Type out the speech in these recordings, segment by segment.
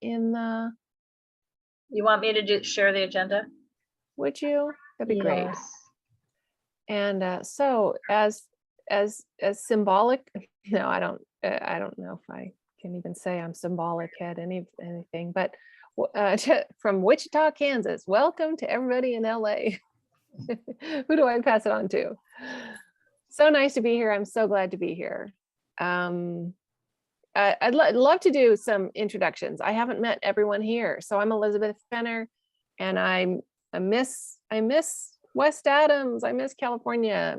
in the, You want me to share the agenda? would you? That'd be great. Yes. And so as symbolic, I don't know if I can even say I'm symbolic at anything, but from Wichita, Kansas, welcome to everybody in LA. Who do I pass it on to? So nice to be here. I'm so glad to be here. I'd love to do some introductions. I haven't met everyone here. So I'm Elizabeth Fenner, and I miss West Adams. I miss California.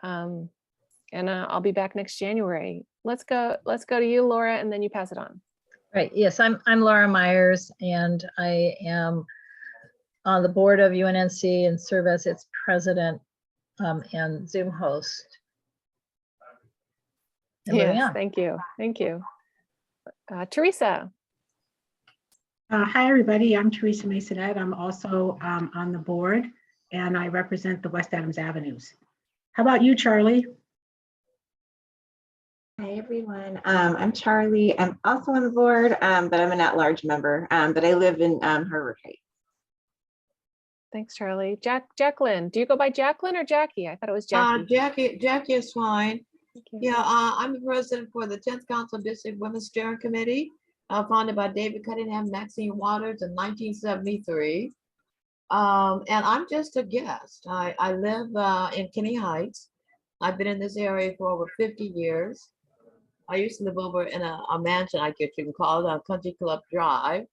And I'll be back next January. Let's go to you, Laura, and then you pass it on. Right. Yes, I'm Laura Myers, and I am on the board of UNNC and serve as its president and Zoom host. And yes, thank you. Thank you. Teresa. Hi, everybody. I'm Teresa Masonette. I'm also on the board, and I represent the West Adams Avenues. How about you, Charlie? Hi, everyone. I'm Charlie. I'm also on the board, but I'm an at-large member, but I live in Harvard Heights. Thanks, Charlie. Jacqueline. Do you go by Jacqueline or Jackie? I thought it was Jackie. Jackie is fine. Yeah, I'm the president for the 10th Council District Women's Steering Committee, founded by David Cunningham, Maxine Waters in 1973. And I'm just a guest. I live in Kenny Heights. I've been in this area for over 50 years. I used to live over in a mansion, I guess you can call it, on Country Club Drive.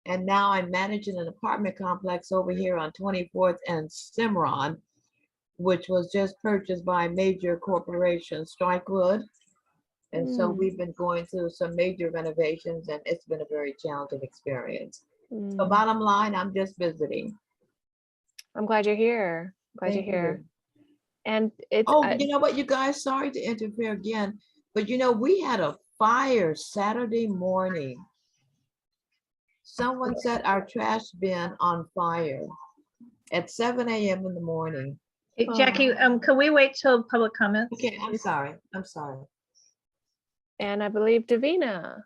And now I'm managing an apartment complex over here on 24th and Cimarron, which was just purchased by a major corporation, Strikewood. And so we've been going through some major renovations, and it's been a very challenging experience. So bottom line, I'm just visiting. I'm glad you're here. Glad you're here. And it's you know what, you guys, sorry to interfere again, but we had a fire Saturday morning. Someone set our trash bin on fire at 7 a.m. in the morning. Hey, Jackie, can we wait till public comments? Okay, I'm sorry. And I believe Davina,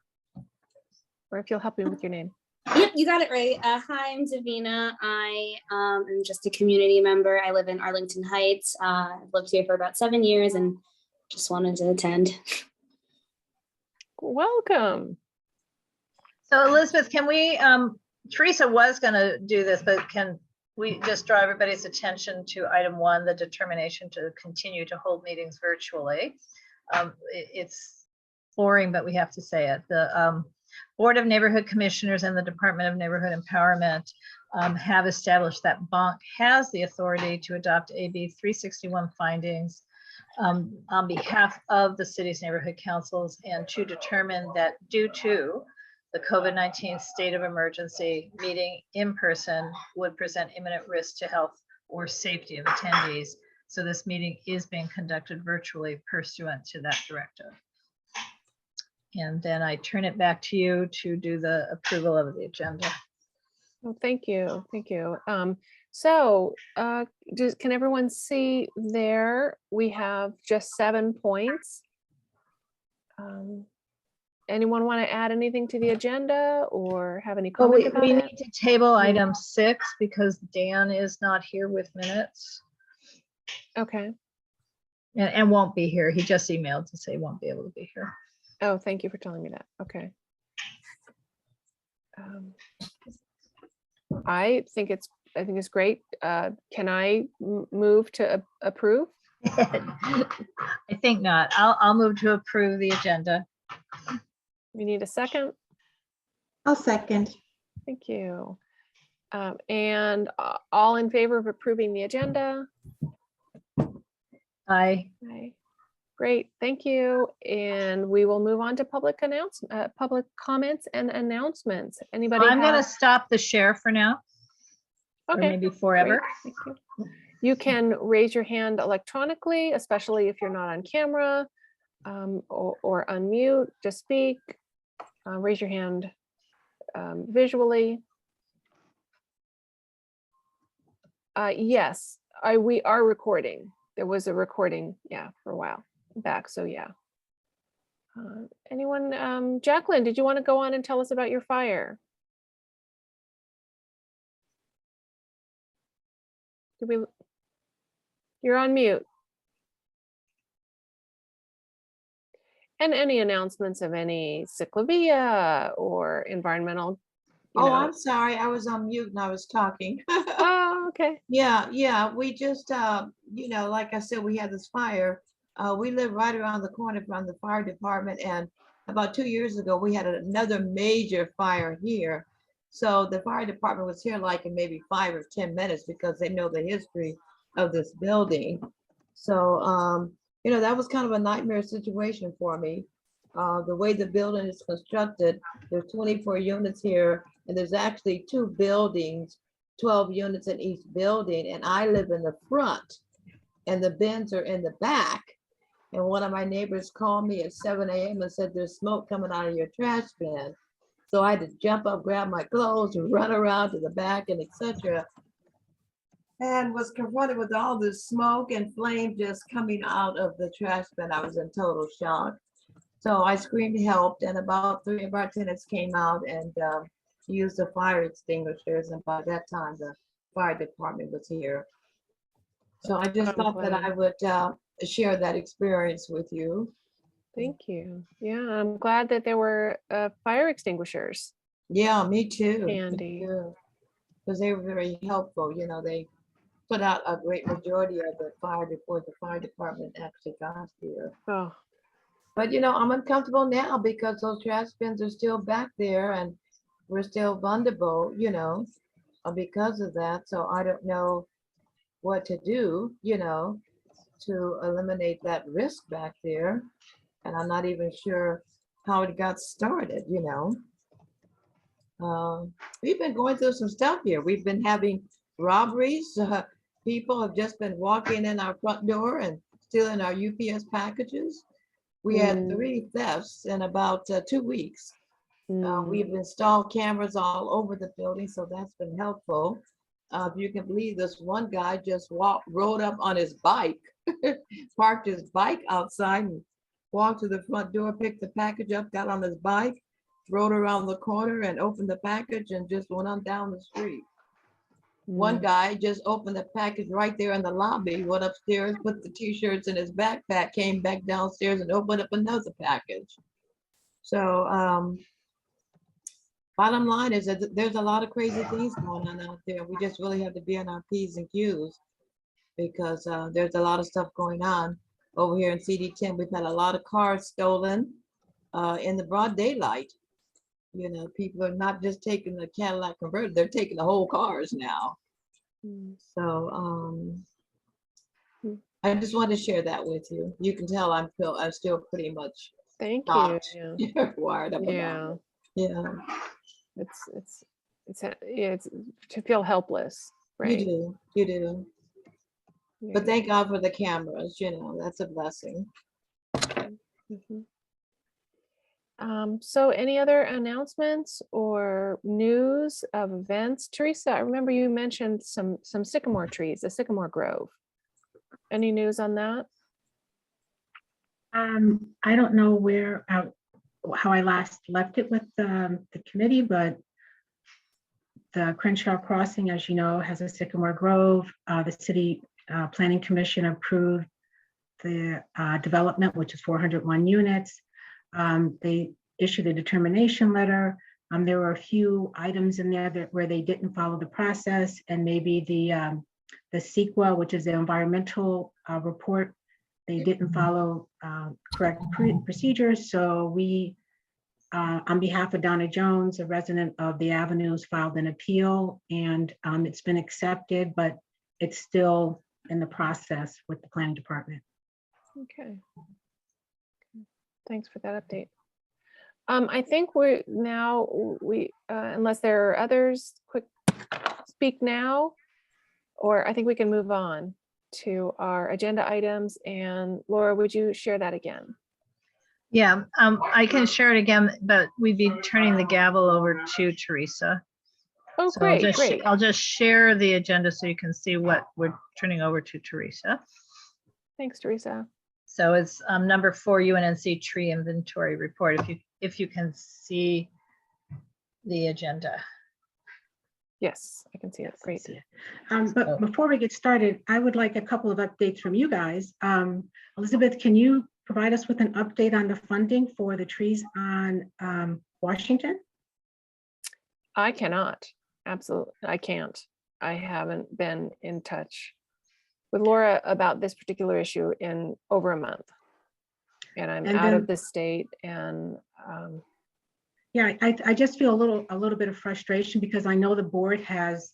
or if you'll help me with your name. Yep, you got it right. Hi, I'm Davina. I am just a community member. I live in Arlington Heights. I've lived here for about 7 years and just wanted to attend. Welcome. So Elizabeth, can we, Teresa was gonna do this, but can we just draw everybody's attention to item 1, the determination to continue to hold meetings virtually? It's boring, but we have to say it. The Board of Neighborhood Commissioners and the Department of Neighborhood Empowerment have established that BONC has the authority to adopt AB 361 findings on behalf of the city's neighborhood councils, and to determine that due to the COVID-19 state of emergency, meeting in person would present imminent risk to health or safety of attendees. So this meeting is being conducted virtually pursuant to that directive. And then I turn it back to you to do the approval of the agenda. Well, thank you. Thank you. So can everyone see there? We have just 7 points. Anyone want to add anything to the agenda or have any comment about we it? need to table item 6 because Dan is not here with minutes. Okay. And won't be here. He just emailed to say won't be able to be here. Oh, thank you for telling me that. Okay. I think it's great. Can I move to approve? I think not. I'll move to approve the agenda. We need a second. I'll second. Thank you. And all in favor of approving the agenda? Aye. Aye. Great, thank you. And we will move on to public comments and announcements. Anybody? I'm going to stop the share for now. Okay. Or maybe forever. Great, thank you. You can raise your hand electronically, especially if you're not on camera, or unmute to speak. Raise your hand visually. Yes, we are recording. There was a recording, yeah, for a while back. So yeah. Anyone, Jacqueline, did you want to go on and tell us about your fire? You're on mute. And any announcements of any ciclovia or environmental? Oh, I'm sorry. I was on mute and I was talking. Oh, okay. Yeah. We just, like I said, we had this fire. We live right around the corner from the fire department, and about 2 years ago, we had another major fire here. So the fire department was here like in maybe 5 or 10 minutes because they know the history of this building. So, that was kind of a nightmare situation for me. The way the building is constructed, there's 24 units here, and there's actually 2 buildings, 12 units in each building, and I live in the front, and the bins are in the back. And one of my neighbors called me at 7 a.m. and said, there's smoke coming out of your trash bin. So I had to jump up, grab my clothes, and run around to the back and etc. And was confronted with all this smoke and flame just coming out of the trash bin. I was in total shock. So I screamed help, and about 3 of our tenants came out and used the fire extinguishers. And by that time, the fire department was here. So I just thought that I would share that experience with you. Thank you. Yeah, I'm glad that there were fire extinguishers. Yeah, me too. Handy. Because they were very helpful. They put out a great majority of the fire before the fire department actually got here. Oh, But I'm uncomfortable now because those trash bins are still back there and we're still vulnerable, because of that. So I don't know what to do, to eliminate that risk back there. And I'm not even sure how it got started. We've been going through some stuff here. We've been having robberies. People have just been walking in our front door and stealing our UPS packages. We had 3 thefts in about 2 weeks. We've installed cameras all over the building, so that's been helpful. If you can believe this, one guy just rode up on his bike, parked his bike outside and walked to the front door, picked the package up, got on his bike, rode around the corner and opened the package and just went on down the street. One guy just opened the package right there in the lobby, went upstairs, put the t-shirts in his backpack, came back downstairs and opened up another package. So bottom line is that there's a lot of crazy things going on out there. We just really have to be on our P's and Q's because there's a lot of stuff going on over here in CD10. We've had a lot of cars stolen in the broad daylight. People are not just taking the Cadillac converter, they're taking the whole cars now. So I just wanted to share that with you. You can tell I'm still pretty much thank shocked. you. Wired up about it. Yeah. It's to feel helpless, right? You do. Yeah. But thank God for the cameras, that's a blessing. Mhm. So any other announcements or news of events? Teresa, I remember you mentioned some sycamore trees, a sycamore grove. Any news on that? I don't know how I last left it with the committee, but the Crenshaw Crossing, as you know, has a sycamore grove. The city planning commission approved the development, which is 401 units. They issued a determination letter. There were a few items in there where they didn't follow the process, and maybe the CEQA, which is the environmental report, they didn't follow correct procedures. So we, on behalf of Donna Jones, a resident of the Avenues, filed an appeal, and it's been accepted, but it's still in the process with the planning department. Okay. Thanks for that update. I think we unless there are others, quick speak now, or I think we can move on to our agenda items. And Laura, would you share that again? Yeah, I can share it again, but we'd be turning the gavel over to Teresa. Oh, So great, great. I'll just share the agenda so you can see what we're turning over to Teresa. Thanks, Teresa. So it's number 4, UNNC tree inventory report, if you can see the agenda. Yes, I can see it. Great. But before we get started, I would like a couple of updates from you guys. Elizabeth, can you provide us with an update on the funding for the trees on Washington? I cannot. Absolutely, I can't. I haven't been in touch with Laura about this particular issue in over a month. And I'm And out of then- the state and Yeah, I just feel a little bit of frustration because I know the board has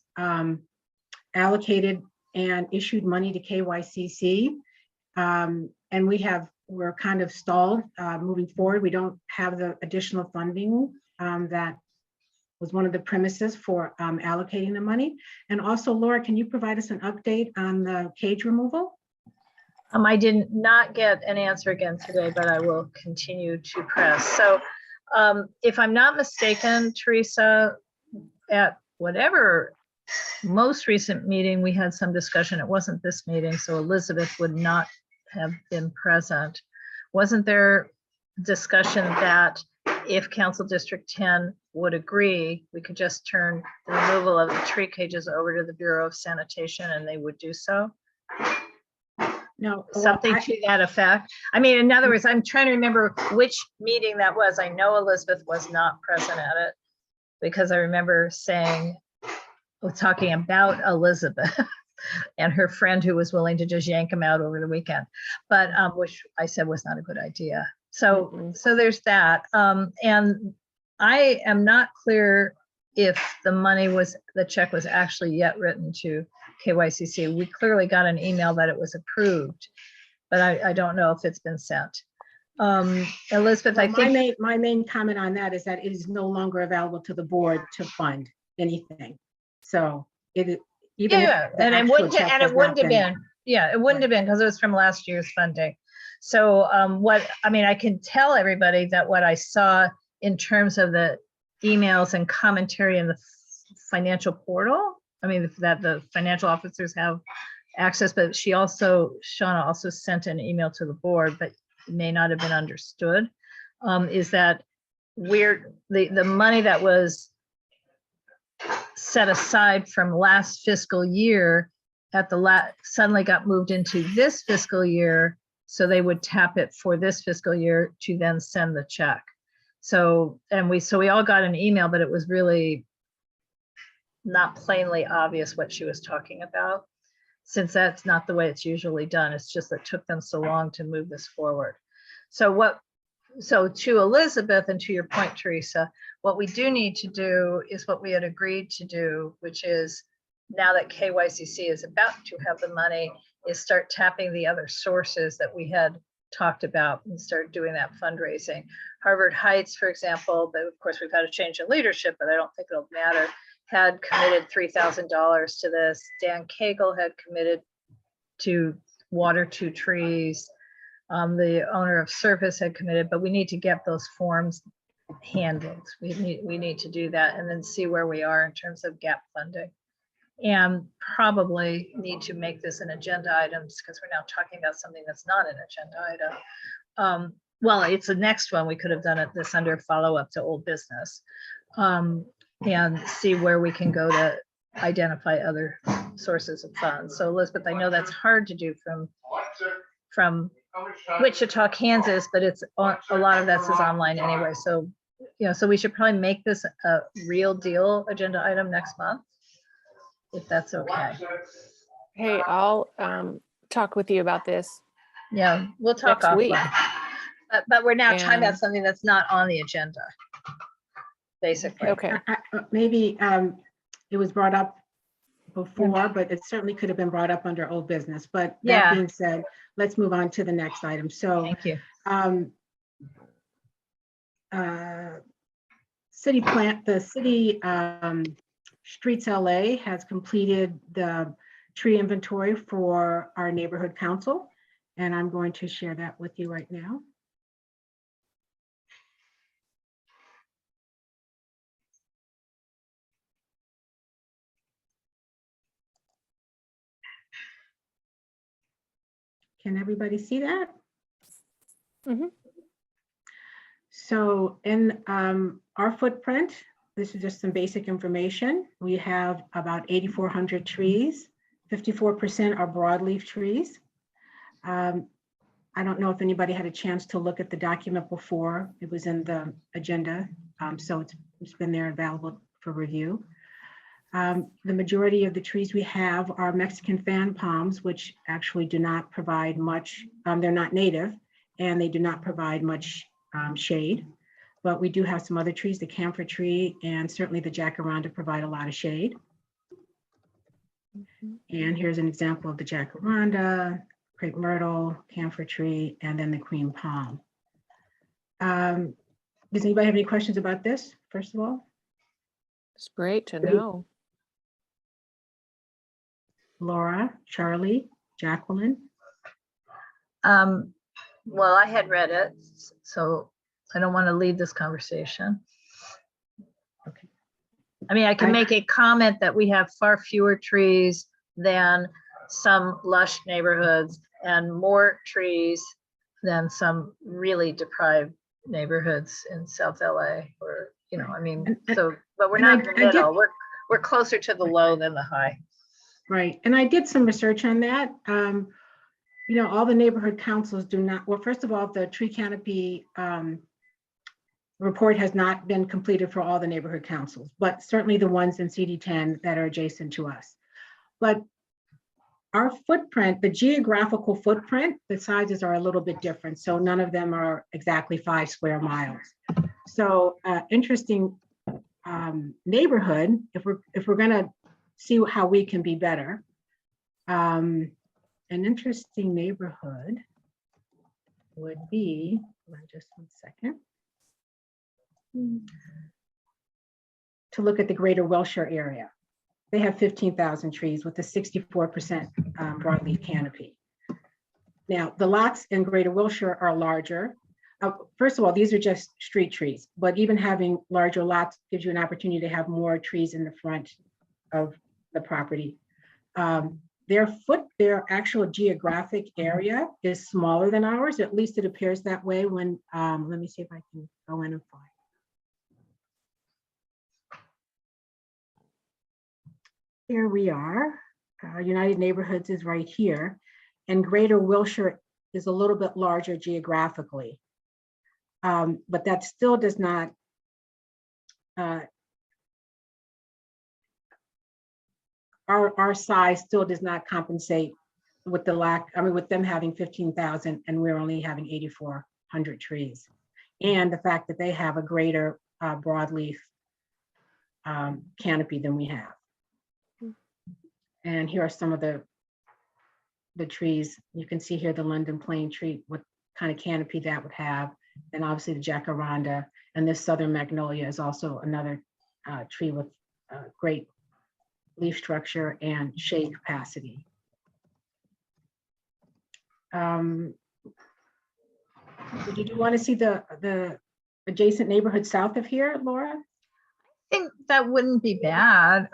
allocated and issued money to KYCC. And we're kind of stalled moving forward. We don't have the additional funding that was one of the premises for allocating the money. And also, Laura, can you provide us an update on the cage removal? I did not get an answer again today, but I will continue to press. So if I'm not mistaken, Teresa, at whatever most recent meeting, we had some discussion. It wasn't this meeting, so Elizabeth would not have been present. Wasn't there discussion that if Council District 10 would agree, we could just turn the removal of the tree cages over to the Bureau of Sanitation and they would do so? No. Something to that effect. I mean, in other words, I'm trying to remember which meeting that was. I know Elizabeth was not present at it because I remember saying, talking about Elizabeth and her friend who was willing to just yank them out over the weekend, but which I said was not a good idea. So, so there's that. And I am not clear if the check was actually yet written to KYCC. We clearly got an email that it was approved, but I don't know if it's been sent. Elizabeth, Well, I think my main comment on that is that it is no longer available to the board to fund anything. So it even yeah, and it wouldn't have been, yeah, it wouldn't have been because it was from last year's funding. So I can tell everybody that what I saw in terms of the emails and commentary in the financial portal, I mean, that the financial officers have access, but Shauna also sent an email to the board, but it may not have been understood, is that the money that was set aside from last fiscal year suddenly got moved into this fiscal year. So they would tap it for this fiscal year to then send the check. So we all got an email, but it was really not plainly obvious what she was talking about, since that's not the way it's usually done. It's just that it took them so long to move this forward. So to Elizabeth and to your point, Teresa, what we do need to do is what we had agreed to do, which is now that KYCC is about to have the money, is start tapping the other sources that we had talked about and start doing that fundraising. Harvard Heights, for example, but of course we've had a change in leadership, but I don't think it'll matter, had committed $3,000 to this. Dan Cagle had committed to water 2 trees. The owner of Surface had committed, but we need to get those forms handled. We need to do that and then see where we are in terms of gap funding. And probably need to make this an agenda item because we're now talking about something that's not an agenda item. Well, it's the next one. We could have done this under follow-up to old business and see where we can go to identify other sources of funds. So Elizabeth, I know that's hard to do from Wichita, Kansas, but it's a lot of this is online anyway. So, so we should probably make this a real deal agenda item next month, if that's okay. hey, I'll talk with you about this. Yeah, we'll talk Next week. offline. But we're now talking about something that's not on the agenda, basically. Okay. Maybe it was brought up before, but it certainly could have been brought up under old business. But that being said, let's move on to the next item. So Thank you. The city Streets LA has completed the tree inventory for our neighborhood council, and I'm going to share that with you right now. Can everybody see that? Mhm. So in our footprint, this is just some basic information. We have about 8,400 trees. 54% are broadleaf trees. I don't know if anybody had a chance to look at the document before. It was in the agenda, so it's been there available for review. The majority of the trees we have are Mexican fan palms, which actually do not provide much. They're not native, and they do not provide much shade. But we do have some other trees, the camphor tree and certainly the jacaranda provide a lot of shade. And here's an example of the jacaranda, crepe myrtle, camphor tree, and then the cream palm. Does anybody have any questions about this, first of all? It's great to know. Laura, Charlie, Jacqueline? Well, I had read it, so I don't want to lead this conversation. Okay. I mean, I can make a comment that we have far fewer trees than some lush neighborhoods and more trees than some really deprived neighborhoods in South LA, or, you know, I mean, so, but we're not in the middle. We're closer to the low than the high. Right, and I did some research on that. You know, all the neighborhood councils do not, well, first of all, the tree canopy report has not been completed for all the neighborhood councils, but certainly the ones in CD10 that are adjacent to us. But our footprint, the geographical footprint, the sizes are a little bit different. So none of them are exactly 5 square miles. So interesting neighborhood, if we're gonna see how we can be better. An interesting neighborhood would be, just 1 second, to look at the greater Wilshire area. They have 15,000 trees with a 64% broadleaf canopy. Now, the lots in greater Wilshire are larger. First of all, these are just street trees, but even having larger lots gives you an opportunity to have more trees in the front of the property. Their actual geographic area is smaller than ours. At least it appears that way when, let me see if I can go in and find. Here we are. United Neighborhoods is right here. And Greater Wilshire is a little bit larger geographically. But that still does not, our size still does not compensate with the lack, I mean, with them having 15,000 and we're only having 8,400 trees. And the fact that they have a greater broadleaf canopy than we have. And here are some of the trees. You can see here the London plane tree, what kind of canopy that would have. And obviously the jacaranda, and this southern magnolia is also another tree with great leaf structure and shade capacity. Did you want to see the adjacent neighborhood south of here, Laura? I think that wouldn't be bad.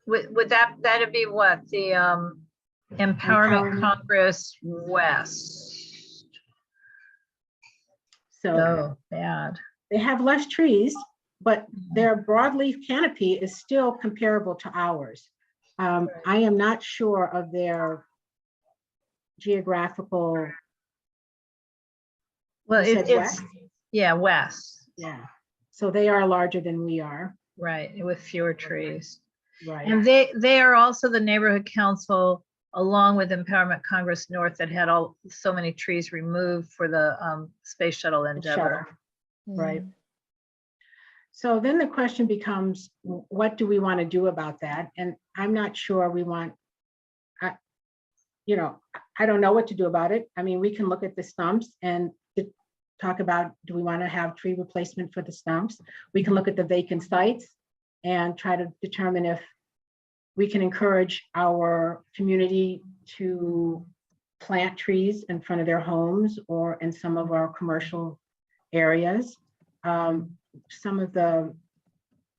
Would that'd be what, the Empowerment Congress West? So bad. they have less trees, but their broadleaf canopy is still comparable to ours. I am not sure of their geographical. Well, it's west? Yeah, west. Yeah, so they are larger than we are. Right, with fewer trees. Right. And they are also the neighborhood council, along with Empowerment Congress North, that had so many trees removed for the space shuttle endeavor. Right. So then the question becomes, what do we want to do about that? And I'm not sure we want, you know, I don't know what to do about it. I mean, we can look at the stumps and talk about, do we want to have tree replacement for the stumps? We can look at the vacant sites and try to determine if we can encourage our community to plant trees in front of their homes or in some of our commercial areas. Some of the,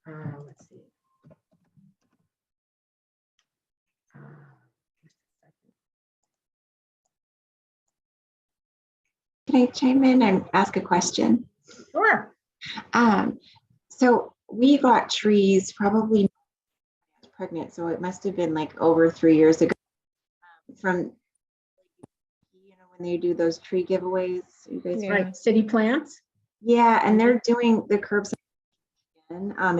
let's see. Can I chime in and ask a question? Sure. So we got trees probably pregnant, so it must have been like over 3 years ago from, when they do those tree giveaways, you guys. Yeah. Right, city plants. Yeah, and they're doing the curbside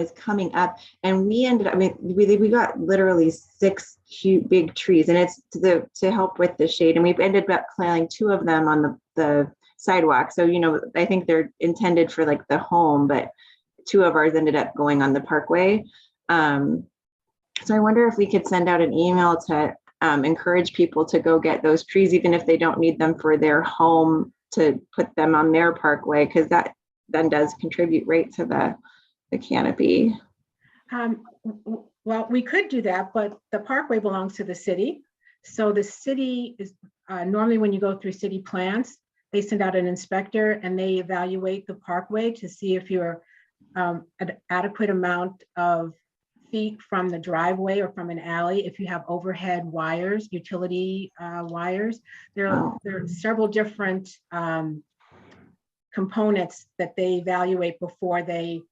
is coming up, and we ended up, I mean, we got literally 6 huge big trees, and it's to help with the shade, and we've ended up planting 2 of them on the sidewalk. So, I think they're intended for like the home, but 2 of ours ended up going on the parkway. So I wonder if we could send out an email to encourage people to go get those trees, even if they don't need them for their home, to put them on their parkway, because that then does contribute right to the canopy. Well, we could do that, but the parkway belongs to the city. So the city is normally, when you go through city plans, they send out an inspector and they evaluate the parkway to see if you're an adequate amount of feet from the driveway or from an alley. If you have overhead wires, utility wires, there are several different components that they evaluate before they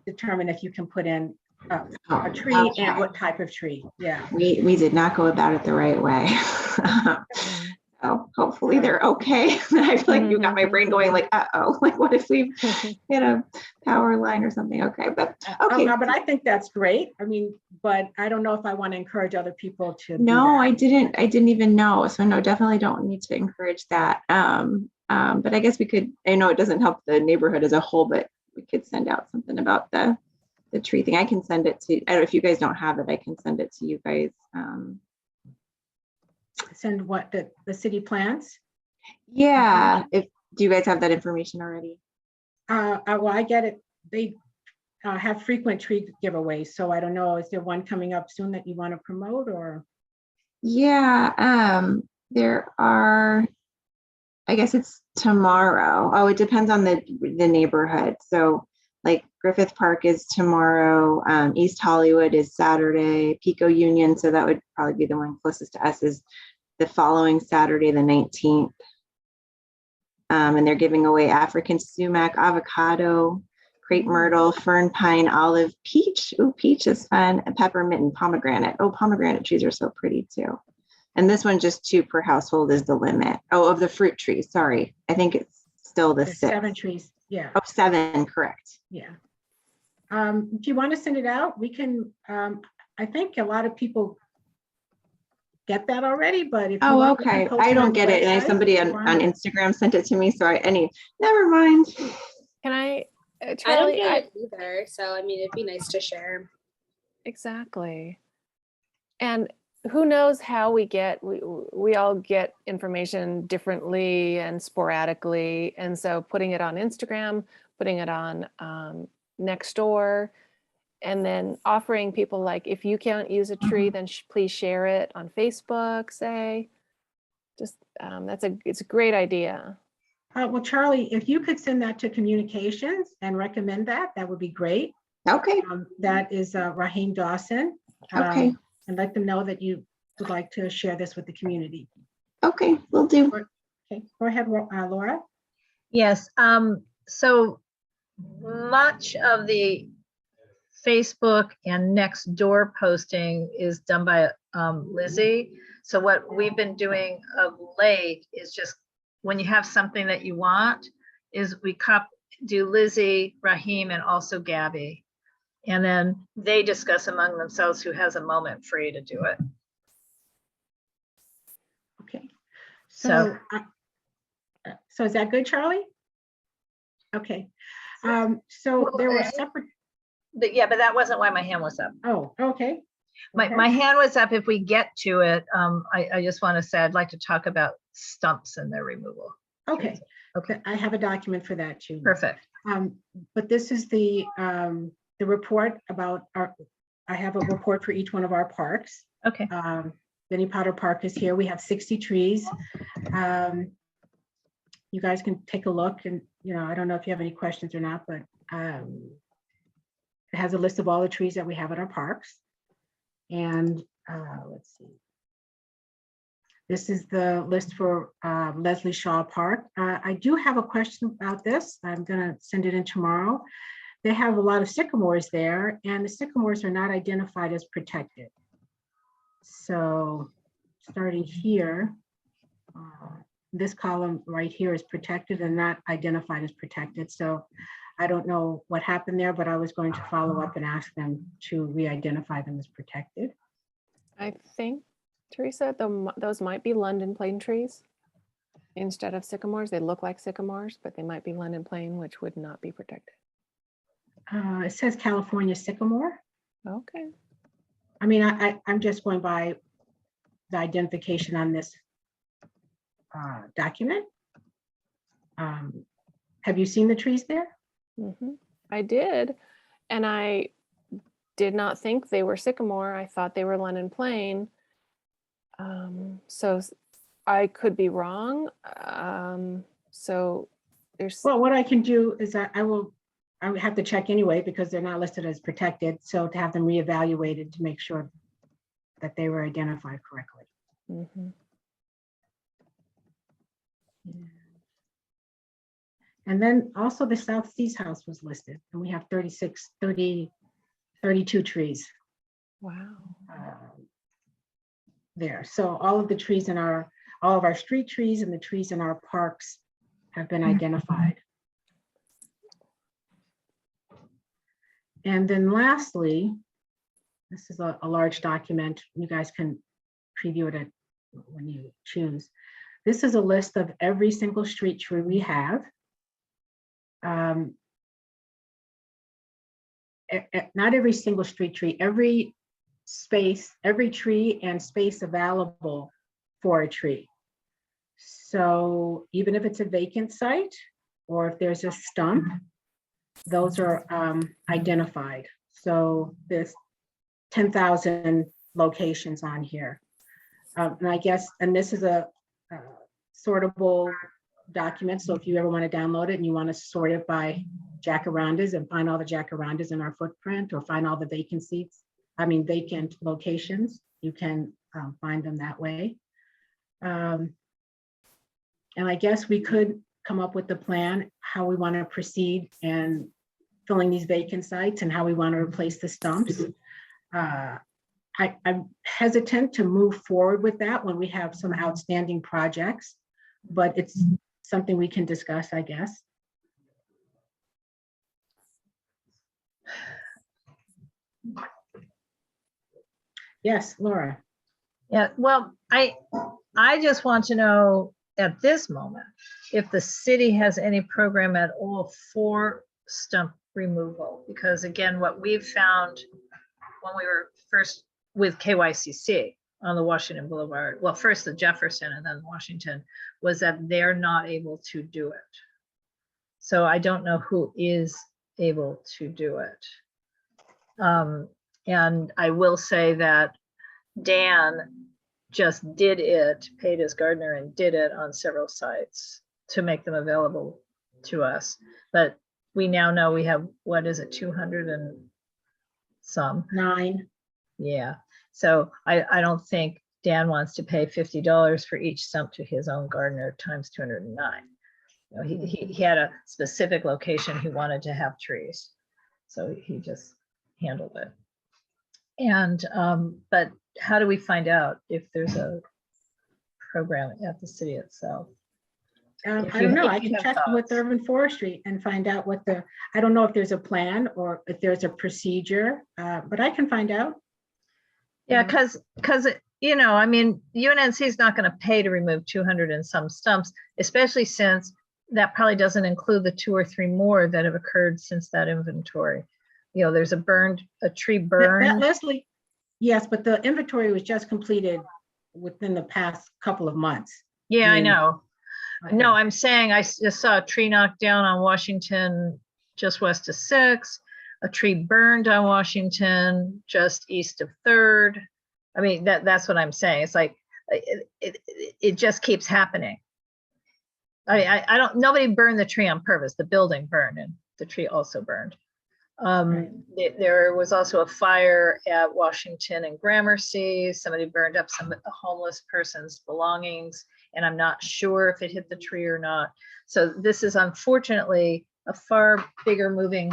determine if you can put in a tree, Okay. and what type of tree. Yeah. We did not go about it the right way. So hopefully they're okay. I feel like you got my brain going like, like what if we hit a power line or something? Okay, but okay. But I think that's great. I mean, but I don't know if I want to encourage other people to do No, that. I didn't even know. So no, definitely don't need to encourage that. But I guess we could, I know it doesn't help the neighborhood as a whole, but we could send out something about the tree thing. I can send it to, I don't know if you guys don't have it, I can send it to you guys. Send what, the city plans? Yeah. Do you guys have that information already? Well, I get it. They have frequent tree giveaways. So I don't know, is there one coming up soon that you want to promote, or? Yeah, there are, I guess it's tomorrow. Oh, it depends on the neighborhood. So like Griffith Park is tomorrow, East Hollywood is Saturday, Pico Union, so that would probably be the one closest to us, is the following Saturday, the 19th. And they're giving away African sumac, avocado, crepe myrtle, fern pine, olive, peach. Oh, peach is fun. And peppermint and pomegranate. Oh, pomegranate trees are so pretty too. And this one, just 2 per household is the limit. Oh, of the fruit trees. Sorry. I think it's still the 6. 7 trees. Yeah. Oh, 7, correct. Yeah. Do you want to send it out? We can, I think a lot of people get that already, but if you Oh, want, we can okay. post I it on don't the get it. And website. somebody on Instagram sent it to me. So never mind. Can I, I don't Charlie? get it either. So, I mean, it'd be nice to share. Exactly. And who knows how we all get information differently and sporadically. And so putting it on Instagram, putting it on Nextdoor, and then offering people, like, if you can't use a tree, then please share it on Facebook, say. Just it's a great idea. Well, Charlie, if you could send that to communications and recommend that, that would be great. Okay. That is Raheem Dawson. Okay. And let them know that you would like to share this with the community. Okay, will do. Okay, go ahead, Laura. Yes, so much of the Facebook and Nextdoor posting is done by Lizzie. So what we've been doing of late is just, when you have something that you want, is we do Lizzie, Raheem, and also Gabby. And then they discuss among themselves who has a moment free to do it. Okay. So is that good, Charlie? Okay. So there were separate. But yeah, but that wasn't why my hand was up. Oh, okay. My hand was up. If we get to it, I just want to say I'd like to talk about stumps and their removal. Okay. Okay. I have a document for that too. Perfect. But this is the report about I have a report for each one of our parks. Okay. Benny Potter Park is here. We have 60 trees. You guys can take a look, and I don't know if you have any questions or not, but it has a list of all the trees that we have at our parks. And let's see. This is the list for Leslie Shaw Park. I do have a question about this. I'm gonna send it in tomorrow. They have a lot of sycamores there, and the sycamores are not identified as protected. So starting here, this column right here is protected and not identified as protected. So I don't know what happened there, but I was going to follow up and ask them to re-identify them as protected. I think, Teresa, those might be London plane trees instead of sycamores. They look like sycamores, but they might be London plane, which would not be protected. It says California sycamore. Okay. I mean, I'm just going by the identification on this document. Have you seen the trees there? I did, and I did not think they were sycamore. I thought they were London plane. So I could be wrong. So there's. Well, what I can do is I would have to check anyway because they're not listed as protected. So to have them reevaluated to make sure that they were identified correctly. And then also the South Seas House was listed, and we have 32 trees. Wow. There. So all of the trees in all of our street trees and the trees in our parks have been identified. And then lastly, this is a large document. You guys can preview it when you choose. This is a list of every single street tree we have. Not every single street tree, every space, every tree and space available for a tree. So even if it's a vacant site or if there's a stump, those are identified. So there's 10,000 locations on here. And I guess, and this is a sortable document. So if you ever want to download it and you want to sort it by jacarandas and find all the jacarandas in our footprint or find all the vacant locations, you can find them that way. And I guess we could come up with the plan, how we want to proceed and filling these vacant sites and how we want to replace the stumps. I'm hesitant to move forward with that when we have some outstanding projects, but it's something we can discuss, I guess. Yes, Laura. Yeah, well, I just want to know at this moment if the city has any program at all for stump removal, because again, what we've found when we were first with KYCC on the Washington Boulevard, well, first the Jefferson and then Washington, was that they're not able to do it. So I don't know who is able to do it. And I will say that Dan just did it, paid his gardener and did it on several sites to make them available to us. But we now know we have, what is it, 200 and some? 9. Yeah. So I don't think Dan wants to pay $50 for each stump to his own gardener times 209. You know, he had a specific location he wanted to have trees. So he just handled it. And, but how do we find out if there's a program at the city itself? I don't know. I can check with Urban Forestry and find out what I don't know if there's a plan or if there's a procedure, but I can find out. Yeah, because you know, I mean, UNNC is not going to pay to remove 200 and some stumps, especially since that probably doesn't include the 2 or 3 more that have occurred since that inventory. You know, there's a tree burned. Leslie, yes, but the inventory was just completed within the past couple of months. Yeah, I know. No, I'm saying I just saw a tree knocked down on Washington just west of 6th, a tree burned on Washington just east of 3rd. I mean, that's what I'm saying. It's like it just keeps happening. Nobody burned the tree on purpose. The building burned and the tree also burned. There was also a fire at Washington and Gramercy. Somebody burned up some a homeless person's belongings, and I'm not sure if it hit the tree or not. So this is unfortunately a far bigger moving,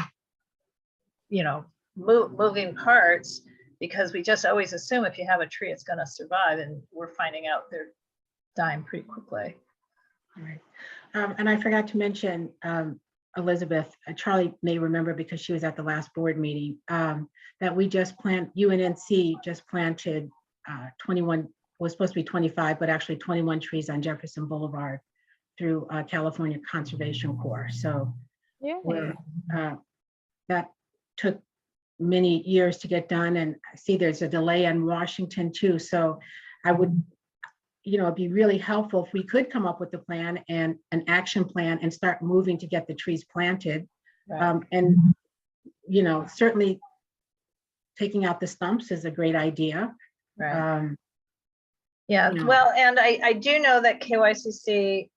moving parts, because we just always assume if you have a tree, it's going to survive, and we're finding out they're dying pretty quickly. All right. And I forgot to mention, Elizabeth, Charlie may remember because she was at the last board meeting, that we just UNNC just planted 21, was supposed to be 25, but actually 21 trees on Jefferson Boulevard through California Conservation Corps. So Yeah. that took many years to get done. And I see there's a delay on Washington too. So I would, it'd be really helpful if we could come up with a plan and an action plan and start moving to get the trees planted. Right. And, certainly taking out the stumps is a great idea. Right. Yeah, you know. well, and I do know that KYCC,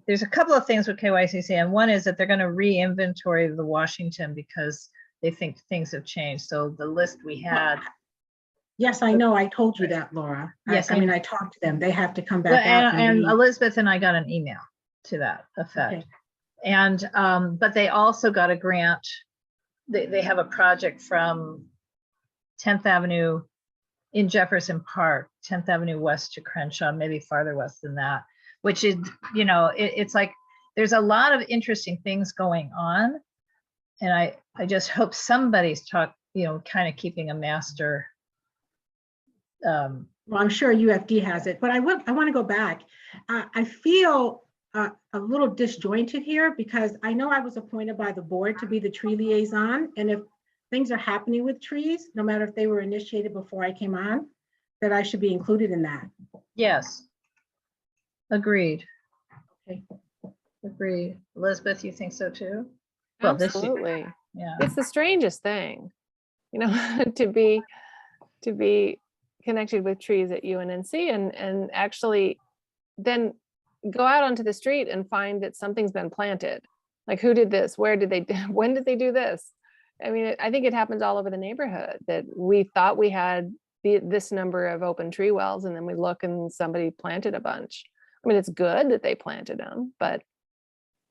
there's a couple of things with KYCC, and one is that they're going to re-inventory the Washington because they think things have changed. So the list we had. Yes, I know. I told you that, Laura. Yes, I mean, I talked to them. They have to come back Well, out. and Elizabeth and I got an email to that effect. Okay. And but they also got a grant. They have a project from 10th Avenue in Jefferson Park, 10th Avenue west to Crenshaw, maybe farther west than that, which is, it's like there's a lot of interesting things going on. And I just hope somebody's kind of keeping a master. Well, I'm sure UFD has it, but I want to go back. I feel a little disjointed here because I know I was appointed by the board to be the tree liaison. And if things are happening with trees, no matter if they were initiated before I came on, that I should be included in that. Yes. Agreed. Okay. Agreed. Elizabeth, you think so too? Absolutely. Yeah. It's the strangest thing, to be connected with trees at UNNC and actually then go out onto the street and find that something's been planted. Like, who did this? Where did they, when did they do this? I mean, I think it happens all over the neighborhood that we thought we had this number of open tree wells, and then we look and somebody planted a bunch. I mean, it's good that they planted them, but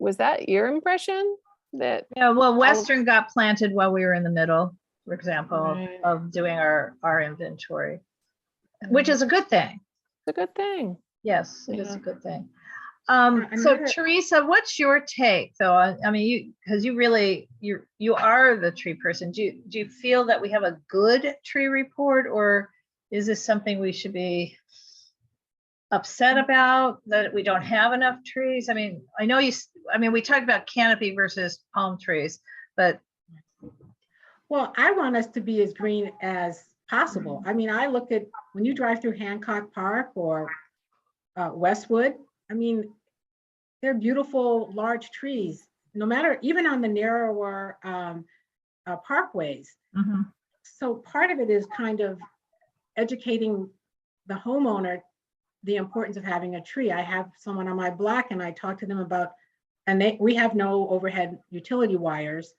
was that your impression? That Yeah, well, Western got planted while we were in the middle, for example, Right. of doing our inventory, which is a good thing. it's a good thing. Yes, it is Yeah. a good thing. Yeah, So another- Teresa, what's your take though? I mean, because you are the tree person. Do you feel that we have a good tree report, or is this something we should be upset about, that we don't have enough trees? I mean, we talked about canopy versus palm trees, but Well, I want us to be as green as possible. I mean, I look at when you drive through Hancock Park or Westwood, I mean, they're beautiful large trees, no matter, even on the narrower parkways. mhm. So part of it is kind of educating the homeowner the importance of having a tree. I have someone on my block and I talk to them about, and we have no overhead utility wires.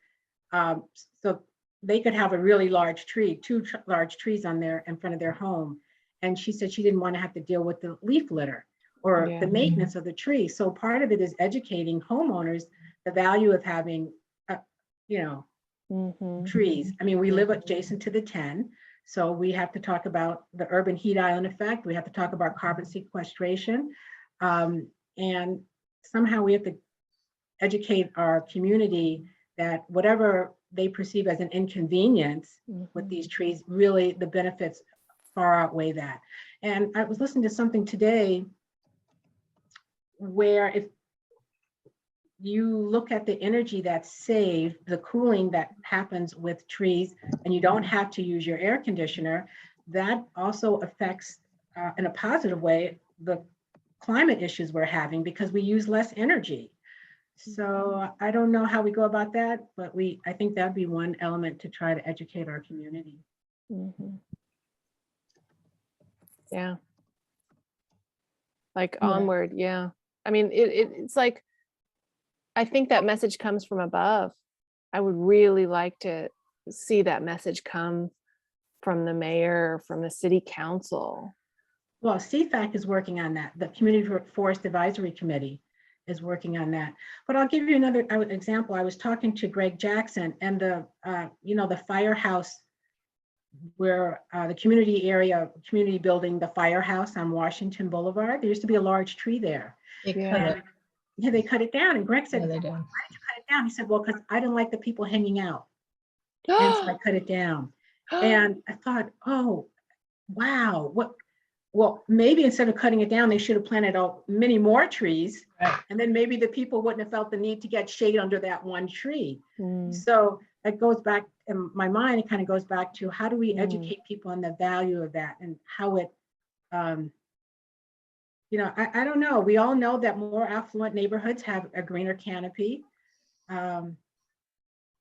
So they could have a really large tree, two large trees on there in front of their home. And she said she didn't want to have to deal with the leaf litter or Yeah. the maintenance of the tree. So part of it is educating homeowners the value of having, Mhm. trees. I mean, we live adjacent to the 10, so we have to talk about the urban heat island effect. We have to talk about carbon sequestration. And somehow we have to educate our community that whatever they perceive as an inconvenience with Mhm. these trees, really the benefits far outweigh that. And I was listening to something today where if you look at the energy that's saved, the cooling that happens with trees, and you don't have to use your air conditioner, that also affects in a positive way the climate issues we're having because we use less energy. So I don't know how we go about that, but I think that'd be one element to try to educate our community. Mhm. Yeah. Like Yeah. onward, yeah. I mean, it's like, I think that message comes from above. I would really like to see that message come from the mayor, or from the city council. Well, CFAC is working on that. The Community Forest Advisory Committee is working on that. But I'll give you another example. I was talking to Greg Jackson, and the firehouse where the community building, the firehouse on Washington Boulevard, there used to be a large tree there. You cut Yeah. it. Yeah, they cut it down. And Greg said, Yeah, why they did you do. cut it down? He said, well, because I didn't like the people hanging out. And so I cut it down. And I thought, oh, wow, well, maybe instead of cutting it down, they should have planted many more trees. Right. And then maybe the people wouldn't have felt the need to get shade under that one tree. Mm. So that goes back in my mind, it kind of goes back to how do we Mm. educate people on the value of that and how it, I don't know. We all know that more affluent neighborhoods have a greener canopy.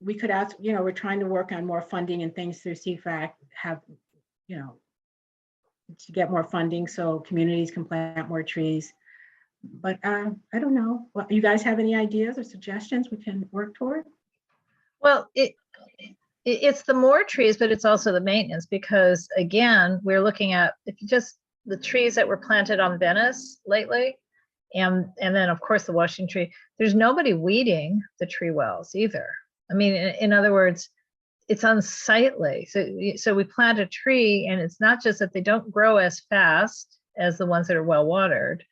We could ask, we're trying to work on more funding and things through CFAC, to get more funding so communities can plant more trees. But I don't know. Well, you guys have any ideas or suggestions we can work toward? Well, it's the more trees, but it's also the maintenance, because again, we're looking at the trees that were planted on Venice lately, and then of course the Washington tree. There's nobody weeding the tree wells either. I mean, in other words, it's unsightly. So we plant a tree, and it's not just that they don't grow as fast as the ones that are well watered,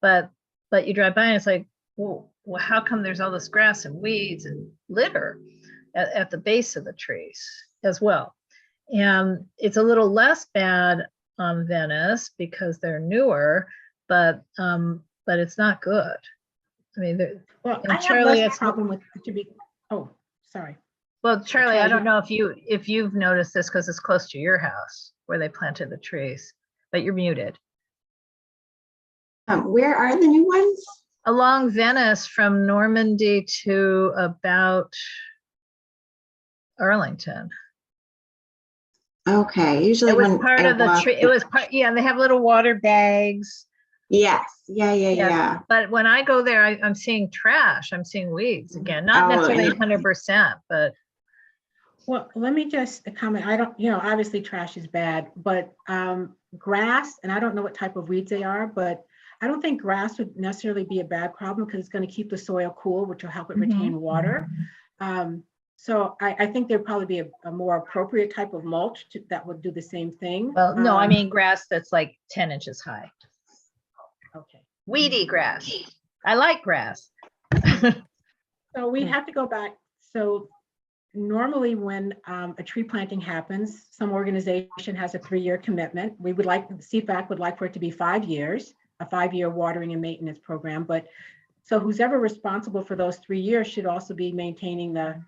but you drive by and it's like, well, how come there's all this grass and weeds and litter at the base of the trees as well? And it's a little less bad on Venice because they're newer, but it's not good. I mean, Well, and I have Charlie, less problem with sorry. well, Charlie, I Charlie. don't know if you've noticed this because it's close to your house where they planted the trees, but you're muted. Where are the new ones? Along Venice from Normandy to about Arlington. Okay, usually It was when part I of the walk tree. It was part, yeah, and they have little water bags. Yes, yeah. Yes. But when I go there, I'm seeing trash. I'm seeing weeds again, not Oh, necessarily and- 100%, but Well, let me just comment. I don't, obviously trash is bad, but grass, and I don't know what type of weeds they are, but I don't think grass would necessarily be a bad problem because it's going to keep the soil cool, which will help it retain water. So I think there'd probably be a more appropriate type of mulch that would do the same thing. well, no, I mean grass that's like 10 inches high. Okay. Weedy grass. I like grass. So we have to go back. So normally when a tree planting happens, some organization has a 3-year commitment. CFAC would like for it to be 5 years, a 5-year watering and maintenance program. But so who's ever responsible for those 3 years should also be maintaining the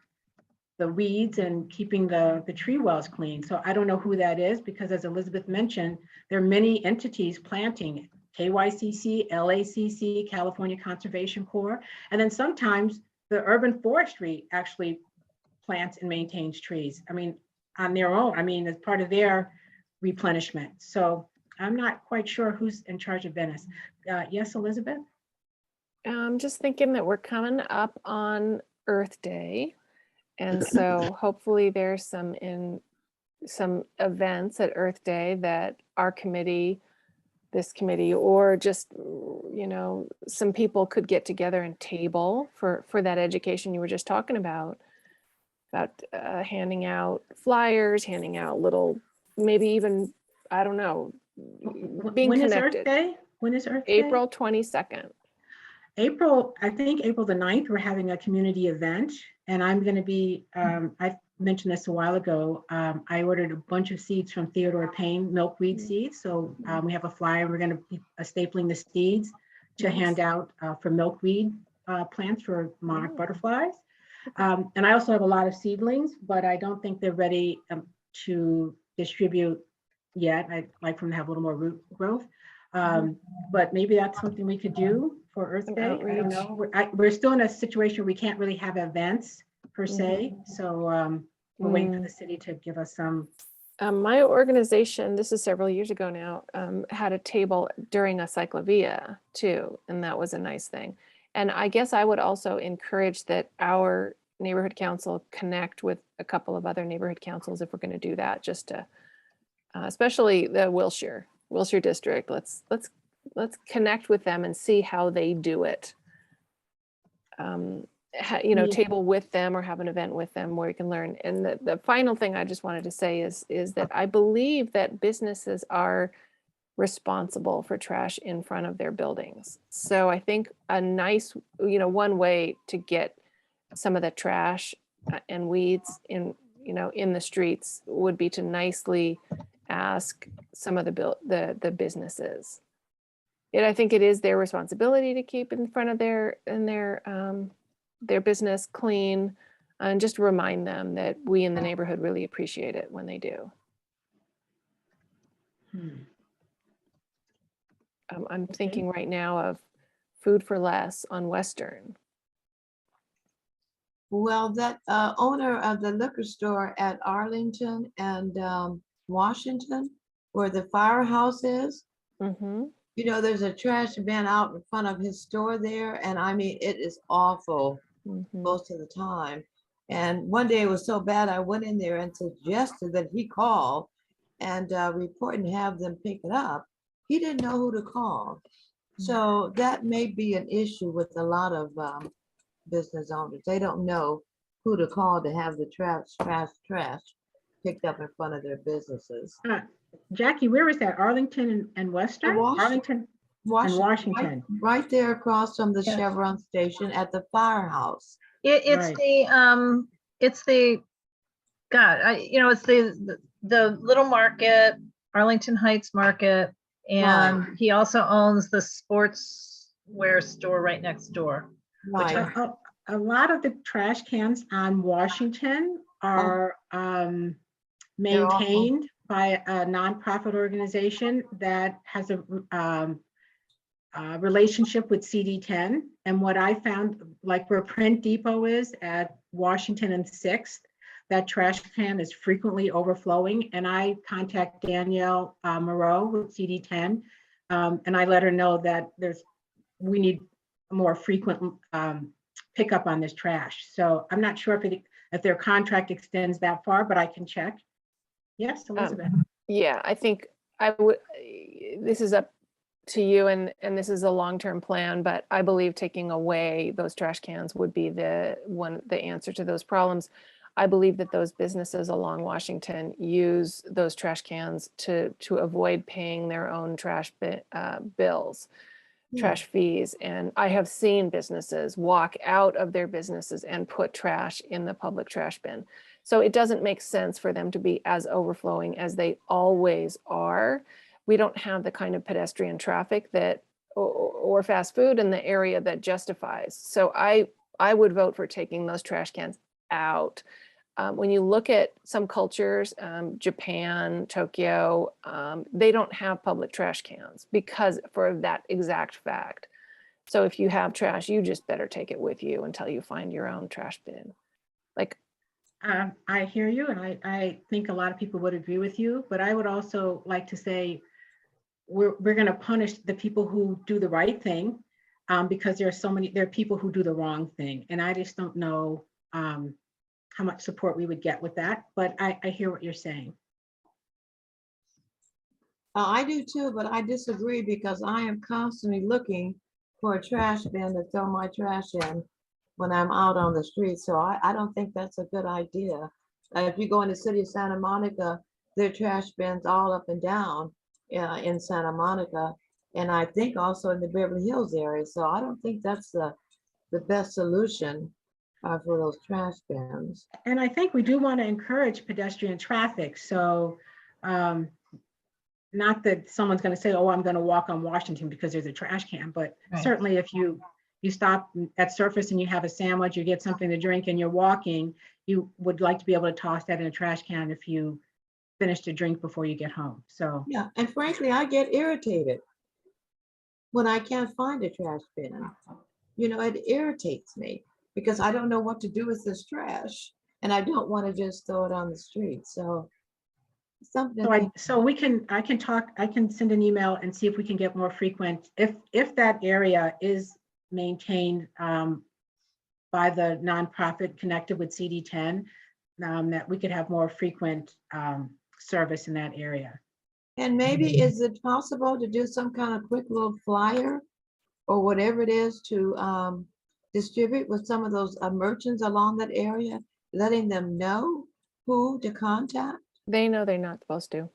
weeds and keeping the tree wells clean. So I don't know who that is, because as Elizabeth mentioned, there are many entities planting, KYCC, LACC, California Conservation Corps, and then sometimes the urban forestry actually plants and maintains trees. I mean, on their own, as part of their replenishment. So I'm not quite sure who's in charge of Venice. Yes, Elizabeth? I'm just thinking that we're coming up on Earth Day. And so hopefully there's some events at Earth Day that our committee, this committee, or just, some people could get together and table for that education you were just talking about handing out flyers, handing out little, maybe even, I don't know, being When connected. is Earth Day? When is Earth Day? April 22nd. I think April the 9th, we're having a community event, and I'm going to be, I mentioned this a while ago, I ordered a bunch of seeds from Theodore Payne, milkweed seeds. So we have a flyer, we're going to be stapling the seeds to hand out for milkweed plants for monarch butterflies. And I also have a lot of seedlings, but I don't think they're ready to distribute yet. I'd like for them to have a little more root growth. But maybe that's something we could do for Earth Day. I don't know. We're still in a situation where we can't really have events per se. So we're waiting for the city to give us some. My organization, this is several years ago now, had a table during a cyclovia too, and that was a nice thing. And I guess I would also encourage that our neighborhood council connect with a couple of other neighborhood councils if we're going to do that, just to, especially the Wilshire district. Let's connect with them and see how they do it. Yeah. Table with them or have an event with them where you can learn. And the final thing I just wanted to say is that I believe that businesses are responsible for trash in front of their buildings. So I think a nice, one way to get some of the trash and weeds in the streets would be to nicely ask some of the businesses. I think it is their responsibility to keep in front of their business clean, and just remind them that we in the neighborhood really appreciate it when they do. I'm thinking right now of Food for Less on Western. Well, that owner of the liquor store at Arlington and Washington, where the firehouse is, Mm-hmm. there's a trash bin out in front of his store there, and I mean, it is awful Mm-hmm. most of the time. And one day it was so bad, I went in there and suggested that he call and report and have them pick it up. He didn't know who to call. So that may be an issue with a lot of business owners. They don't know who to call to have the trash picked up in front of their businesses. Jackie, where is that? Arlington and Western? Washington. Arlington and Washington. Right there across from the Yeah. Chevron station at the firehouse. It's Right. it's the, it's the little market, Arlington Heights Market, and he also owns the sportswear store right next door. Right. A lot of the trash cans on Washington are maintained by a nonprofit organization that has a relationship with CD10. And what I found, like where Print Depot is at Washington and 6th, that trash can is frequently overflowing. And I contact Danielle Moreau with CD10, and I let her know that we need a more frequent pickup on this trash. So I'm not sure if their contract extends that far, but I can check. Yes, Elizabeth. Yeah, I think I would. This is up to you, and this is a long-term plan. But I believe taking away those trash cans would be the answer to those problems. I believe that those businesses along Washington use those trash cans to avoid paying their own trash bills, trash fees. And I have seen businesses walk out of their businesses and put trash in the public trash bin. So it doesn't make sense for them to be as overflowing as they always are. We don't have the kind of pedestrian traffic that or fast food in the area that justifies. So I would vote for taking those trash cans out. When you look at some cultures, Japan, Tokyo, they don't have public trash cans because for that exact fact. So if you have trash, you just better take it with you until you find your own trash bin. I hear you, and I think a lot of people would agree with you, but I would also like to say we're going to punish the people who do the right thing, because there are people who do the wrong thing, and I just don't know how much support we would get with that, but I hear what you're saying. I do too, but I disagree because I am constantly looking for a trash bin to throw my trash in when I'm out on the street. So I don't think that's a good idea. If you go in the city of Santa Monica, there are trash bins all up and down in Santa Monica. And I think also in the Beverly Hills area. So I don't think that's the best solution for those trash bins. And I think we do want to encourage pedestrian traffic. So not that someone's going to say, oh, I'm going to walk on Washington because there's a trash can, but certainly if you stop at Surface and you have a sandwich, you get something to drink and you're walking, you would like to be able to toss that in a trash can if you finished a drink before you get home. So yeah, and frankly, I get irritated when I can't find a trash bin. It irritates me because I don't know what to do with this trash and I don't want to just throw it on the street. So something. I can send an email and see if we can get more frequent, if that area is maintained by the nonprofit connected with CD10, that we could have more frequent service in that area. And maybe is it possible to do some kind of quick little flyer or whatever it is to distribute with some of those merchants along that area, letting them know who to contact? They know they're not supposed to.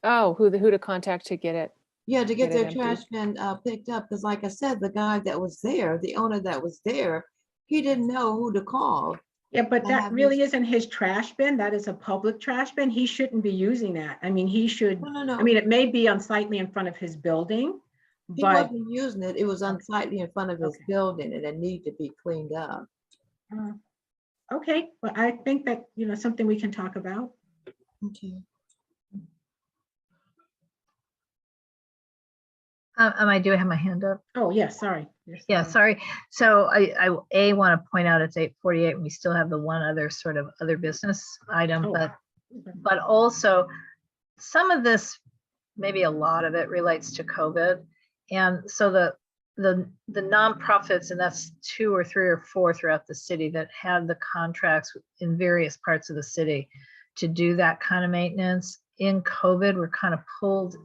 Oh, who to contact to get it. Yeah, to get Get it their empty. trash bin picked up, because like I said, the guy that was there, the owner that was there, he didn't know who to call. Yeah, but I that have really this- isn't his trash bin. That is a public trash bin. He shouldn't be using that. I mean, he should, No, I mean, it may be unsightly in front of his building, he but wasn't using it. It was unsightly in front of his Okay. building and it needed to be cleaned up. okay, but I think that, something we can talk about. Okay. I do have my hand up. Oh, yeah, sorry. Yeah, sorry. So I want to point out it's 8:48 and we still have the one other sort of other business item, Oh. but also some of this, maybe a lot of it relates to COVID. And so the nonprofits, and that's 2 or 3 or 4 throughout the city that have the contracts in various parts of the city to do that kind of maintenance. In COVID, we're kind of pulled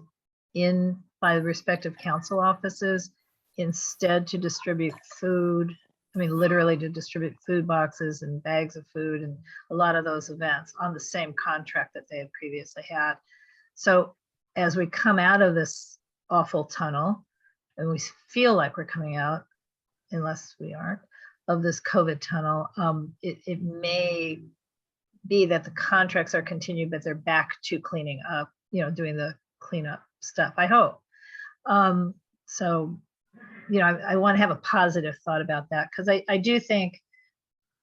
in by the respective council offices instead to distribute food. I mean, literally to distribute food boxes and bags of food and a lot of those events on the same contract that they had previously had. So as we come out of this awful tunnel, and we feel like we're coming out, unless we aren't, of this COVID tunnel, it may be that the contracts are continued, but they're back to cleaning up, doing the cleanup stuff, I hope. So, I want to have a positive thought about that, because I do think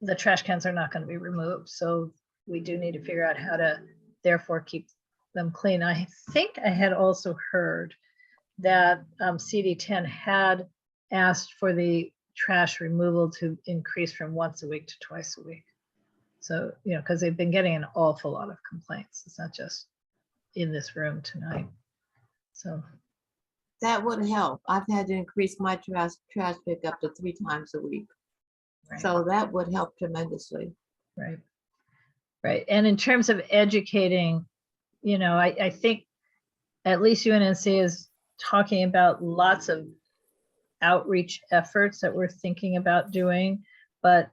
the trash cans are not going to be removed. So we do need to figure out how to therefore keep them clean. I think I had also heard that CD10 had asked for the trash removal to increase from once a week to twice a week. So, because they've been getting an awful lot of complaints. It's not just in this room tonight. So That would help. I've had to increase my trash pickup to 3 times a week. right, So that would help tremendously. right, right. And in terms of educating, I think at least UNNC is talking about lots of outreach efforts that we're thinking about doing, but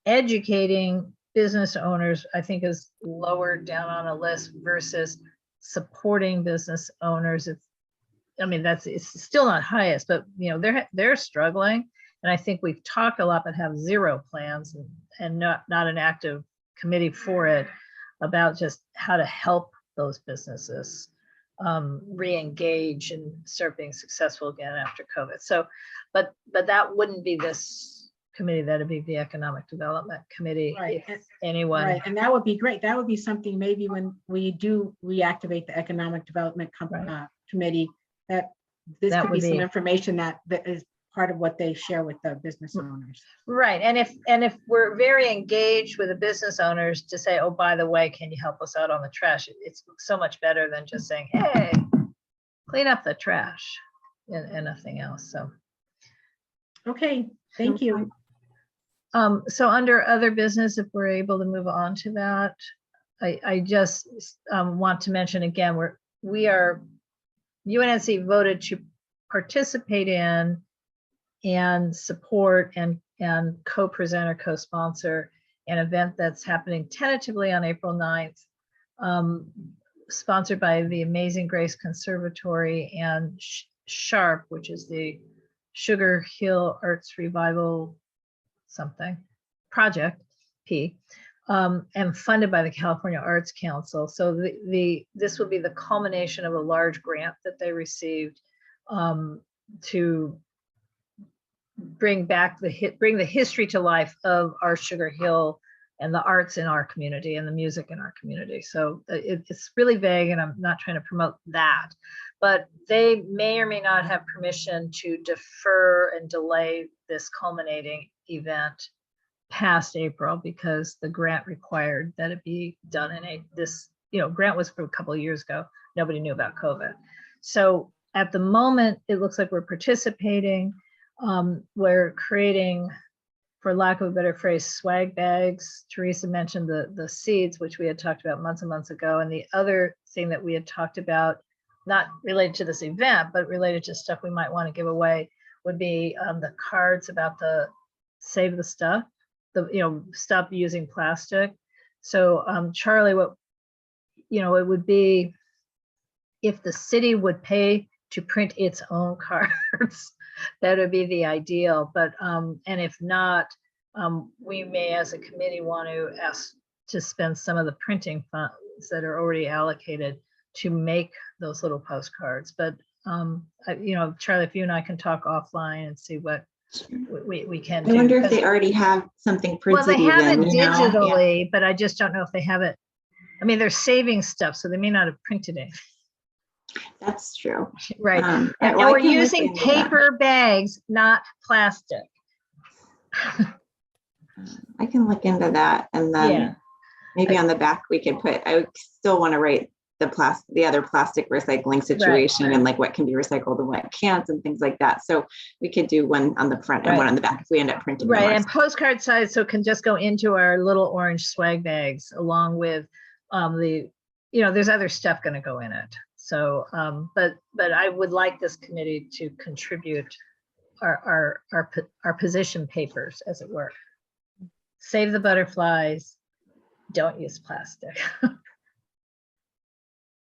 educating business owners, I think, is lower down on a list versus supporting business owners. It's still not highest, but they're struggling. And I think we've talked a lot, but have zero plans and not an active committee for it about just how to help those businesses re-engage and start being successful again after COVID. So, but that wouldn't be this committee, that'd be the Economic Development Committee. Right. If anyone. Right, and that would be great. That would be something maybe when we do reactivate the Economic Development Committee, that this That could would be some be- information that is part of what they share with the business owners. Right, and if we're very engaged with the business owners to say, oh, by the way, can you help us out on the trash? It's so much better than just saying, hey, clean up the trash and nothing else. So, Okay, thank you. so under other business, if we're able to move on to that, I just want to mention again, UNNC voted to participate in and support and co-present or co-sponsor an event that's happening tentatively on April 9th, sponsored by the Amazing Grace Conservatory and SHARP, which is the Sugar Hill Arts Revival something project, P, and funded by the California Arts Council. So this will be the culmination of a large grant that they received to bring the history to life of our Sugar Hill and the arts in our community and the music in our community. So it's really vague, and I'm not trying to promote that, but they may or may not have permission to defer and delay this culminating event past April, because the grant required that it be done in this grant was for a couple of years ago. Nobody knew about COVID. So at the moment, it looks like we're participating. We're creating for lack of a better phrase, swag bags. Teresa mentioned the seeds, which we had talked about months and months ago. And the other thing that we had talked about, not related to this event, but related to stuff we might want to give away, would be the cards about the save the stuff, stop using plastic. So Charlie, what, it would be if the city would pay to print its own cards, that would be the ideal. But, and if not, we may as a committee want to ask to spend some of the printing funds that are already allocated to make those little postcards. But, Charlie, if you and I can talk offline and see what we can do. I wonder if they already have something printed. Well, they have it even, digitally, but I just don't know if they have it. I mean, they're saving stuff, so they may not have printed it. That's true. Right. And well, I we're can look using into that. paper bags, not plastic. I can look into that, and then Yeah. maybe on the back we could put. I would still want to write the other plastic recycling situation and like what can be recycled and what can't and things like that. So we could do one on the front and one on the back if we end up printing. Right, them and postcard size, so it can just go into our little orange swag bags along with there's other stuff going to go in it. So, but I would like this committee to contribute our position papers, as it were. Save the butterflies. Don't use plastic.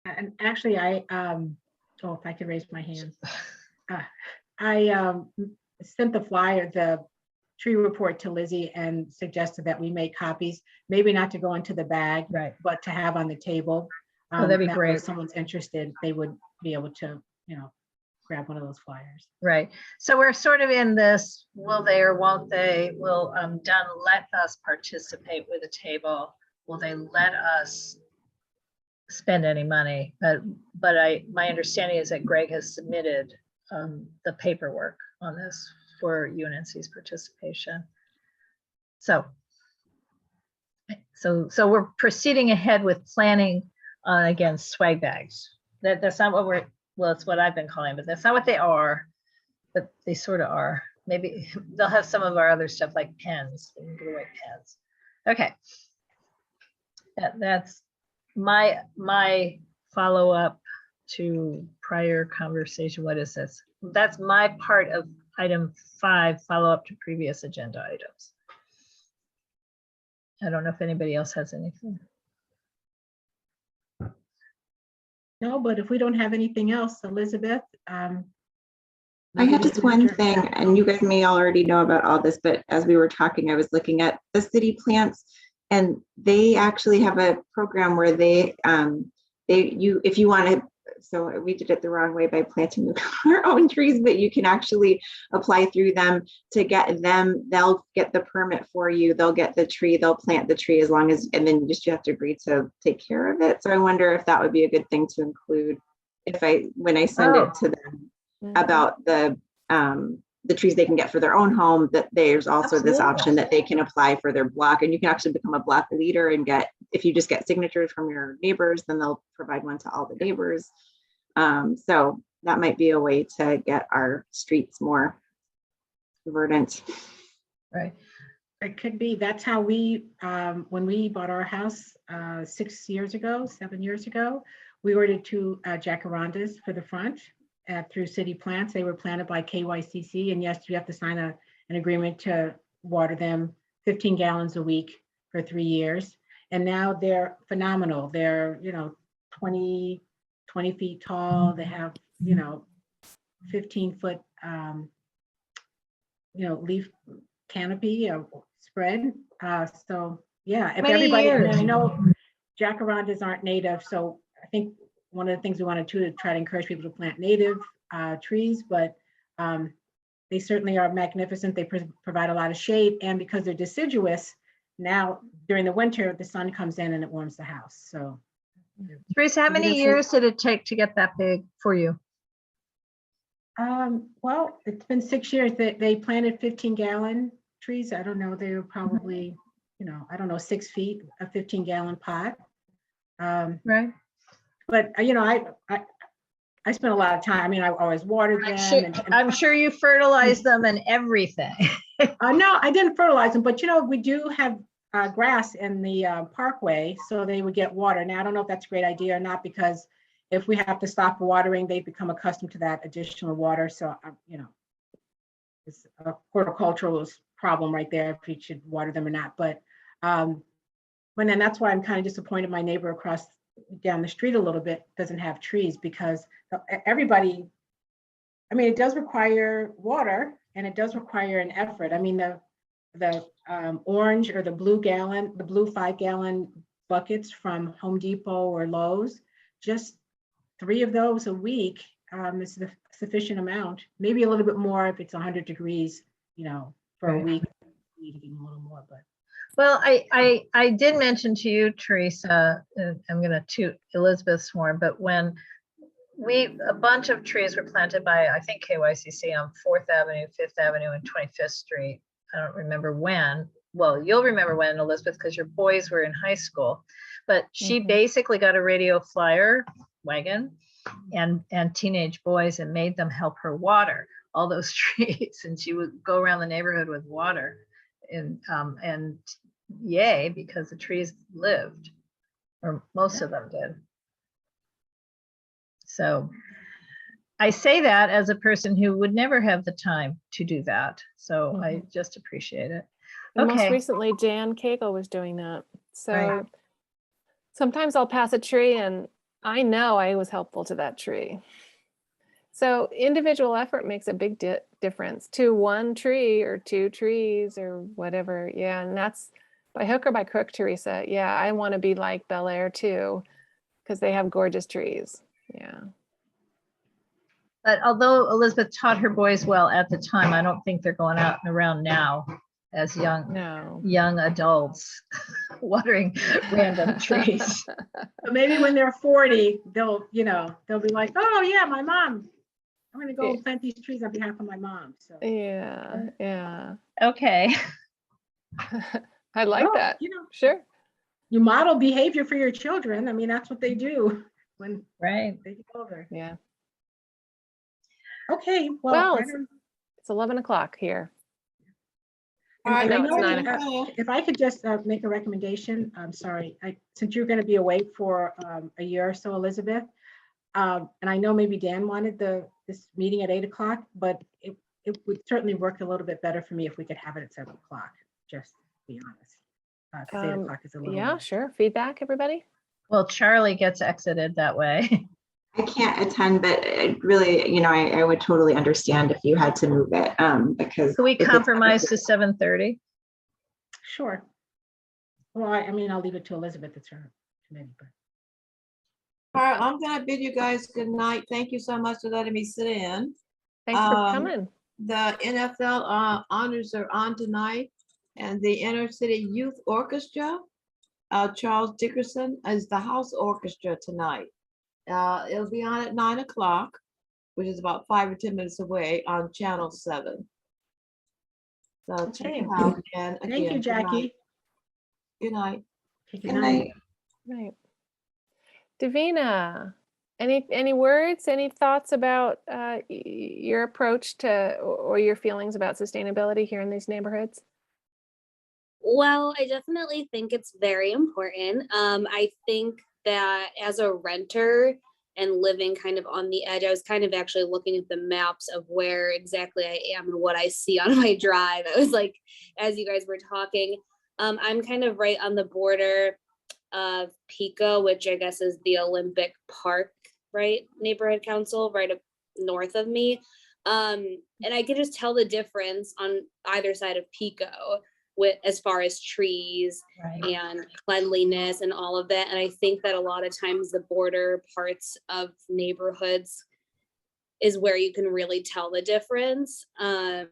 And actually, if I could raise my hand. I sent the tree report to Lizzie and suggested that we make copies, maybe not to go into the bag, Right. but to have on the table. Oh, that'd be that way great. If someone's interested, they would be able to, grab one of those flyers. Right. So we're sort of in this, will they or won't they? Will Dunn let us participate with a table? Will they let us spend any money? But my understanding is that Greg has submitted the paperwork on this for UNNC's participation. So we're proceeding ahead with planning again, swag bags. That's not what it's what I've been calling, but that's not what they are, but they sort of are. Maybe they'll have some of our other stuff like pens, give away pens. Okay. That's my follow-up to prior conversation. What is this? That's my part of item 5, follow-up to previous agenda items. I don't know if anybody else has anything. No, but if we don't have anything else, Elizabeth. I had just one thing, and you guys may already know about all this, but as we were talking, I was looking at the city plants, and they actually have a program where if you want to, so we did it the wrong way by planting our own trees, but you can actually apply through them to get them. They'll get the permit for you. They'll get the tree. They'll plant the tree and then you have to agree to take care of it. So I wonder if that would be a good thing to include when I send it to them about the trees they can get for their own home, that there's also this option that they can apply for their block, and you can actually become a block leader and if you just get signatures from your neighbors, then they'll provide one to all the neighbors. So that might be a way to get our streets more verdant. Right. It could be. That's how we, when we bought our house 7 years ago, we ordered 2 jacarandas for the front through City Plants. They were planted by KYCC, and yes, you have to sign an agreement to water them 15 gallons a week for 3 years. And now they're phenomenal. They're 20 feet tall. They have 15-foot leaf canopy spread. So yeah, if everybody, and I know jacarandas aren't native, so I think one of the things we wanted to try to encourage people to plant native trees, but they certainly are magnificent. They provide a lot of shade, and because they're deciduous, now during the winter the sun comes in and it warms the house. So Teresa, how many years did it take to get that big for you? Well, it's been 6 years. They planted 15-gallon trees. I don't know, they were probably 6 feet, a 15-gallon pot. Right. But I spent a lot of time. I mean, I always watered them. I'm sure you fertilized them and everything. No, I didn't fertilize them, but we do have grass in the parkway, so they would get water. Now, I don't know if that's a great idea or not, because if we have to stop watering, they become accustomed to that additional water. So, it's a horticultural problem right there, if you should water them or not. But then that's why I'm kind of disappointed my neighbor across down the street a little bit doesn't have trees, because everybody, it does require water and it does require an effort. The orange or the blue 5-gallon buckets from Home Depot or Lowe's, just 3 of those a week is the sufficient amount. Maybe a little bit more if it's 100 degrees, for a week. You need a little more, but. Well, I did mention to you, Teresa, I'm going to toot Elizabeth's horn, but when a bunch of trees were planted by, I think, KYCC on 4th Avenue, 5th Avenue, and 25th Street. I don't remember when. Well, you'll remember when, Elizabeth, because your boys were in high school. But she basically got a radio flyer wagon and teenage boys and made them help her water all those trees. And she would go around the neighborhood with water. And yay, because the trees lived, or most of them did. So I say that as a person who would never have the time to do that. So I just appreciate it. And most Okay. recently, Jan Cagle was doing that. So Right. sometimes I'll pass a tree and I know I was helpful to that tree. So individual effort makes a big difference to one tree or 2 trees or whatever. Yeah, and that's by hook or by crook, Teresa. Yeah, I want to be like Bel Air too, because they have gorgeous trees. Yeah. But although Elizabeth taught her boys well at the time, I don't think they're going out and around now as young adults watering random trees. But maybe when they're 40, they'll be like, oh yeah, my mom, I'm gonna go plant these trees on behalf of my mom. So Yeah. Okay. I like that. Sure. You model behavior for your children. That's what they do when Right. they get older. Yeah. Okay. Well, it's 11 o'clock here. All right, know it's ready 9 to o'clock. go. If I could just make a recommendation, I'm sorry, since you're going to be away for a year or so, Elizabeth, and I know maybe Dan wanted this meeting at 8 o'clock, but it would certainly work a little bit better for me if we could have it at 7 o'clock, just to be honest. Because 8 o'clock is a little. Yeah, sure. Feedback, everybody? Well, Charlie gets exited that way. I can't attend, but it really, I would totally understand if you had to move it, because. Can we if it's- compromise to 7:30? Sure. Well, I'll leave it to Elizabeth. It's her committee, but. All right, I'm gonna bid you guys good night. Thank you so much for letting me sit in. Thanks for coming. The NFL honors are on tonight, and the Inner City Youth Orchestra, Charles Dickerson, is the house orchestra tonight. It'll be on at 9 o'clock, which is about 5 or 10 minutes away on Channel 7. So check it out. And again, Thank you, good Jackie. night. Good night. Good Good night. night. Right. Davina, any words, any thoughts about your approach to or your feelings about sustainability here in these neighborhoods? Well, I definitely think it's very important. I think that as a renter and living kind of on the edge, I was kind of actually looking at the maps of where exactly I am and what I see on my drive. I was like, as you guys were talking, I'm kind of right on the border of Pico, which I guess is the Olympic Park, right? Neighborhood Council, right up north of me. And I can just tell the difference on either side of Pico with as far as trees and cleanliness and all of that. And I think that a lot of times the border parts of neighborhoods is where you can really tell the difference. And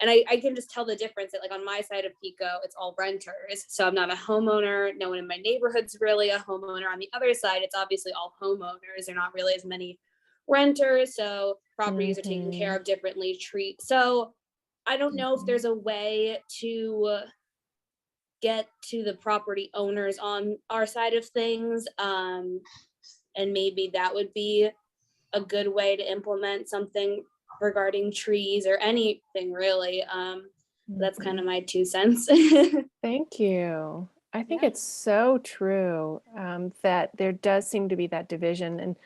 I can just tell the difference that like on my side of Pico, it's all renters. So I'm not a homeowner. No one in my neighborhood's really a homeowner. On the other side, it's obviously all homeowners. There are not really as many renters. So properties are taken care of differently. So I don't know if there's a way to get to the property owners on our side of things. And maybe that would be a good way to implement something regarding trees or anything really. That's kind of my 2 cents. Thank you. I think Yeah. it's so true that there does seem to be that division, and